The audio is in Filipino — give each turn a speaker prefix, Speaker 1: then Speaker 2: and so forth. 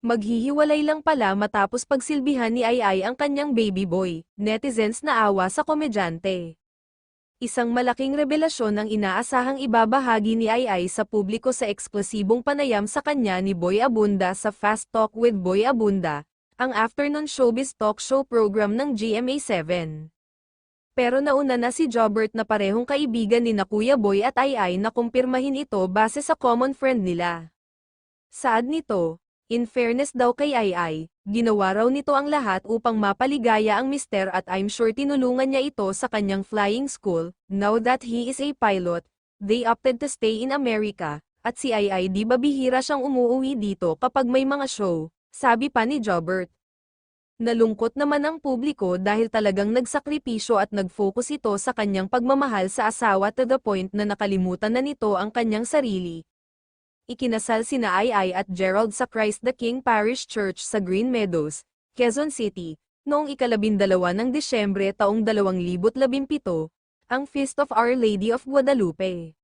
Speaker 1: Maghihiwalay lang pala matapos pagsilbihan ni Ai ang kanyang baby boy, netizens na awa sa komedyante. Isang malaking revelasyon ang inaasahang ibabahagi ni Ai sa publiko sa eksklusibong panayam sa kanya ni Boy Abunda sa Fast Talk with Boy Abunda, ang afternoon showbiz talk show program ng GMA7. Pero nauna na si Jobert na parehong kaibigan ni na Kuya Boy at Ai na kumpirmahin ito base sa common friend nila. Saad nito, in fairness daw kay Ai, ginawa raw nito ang lahat upang mapaligaya ang mister at I'm sure tinulungan niya ito sa kanyang flying school. Now that he is a pilot, they opted to stay in America, at si Ai di ba bihira siyang umuuwi dito kapag may mga show, sabi pa ni Jobert. Nalungkot naman ang publiko dahil talagang nagsakripisyo at nag-focus ito sa kanyang pagmamahal sa asawa to the point na nakalimutan na nito ang kanyang sarili. Ikinasal sina Ai at Gerald sa Christ the King Parish Church sa Green Meadows, Quezon City, noong 12 ng Disyembre taong 2017, ang Feast of Our Lady of Guadalupe.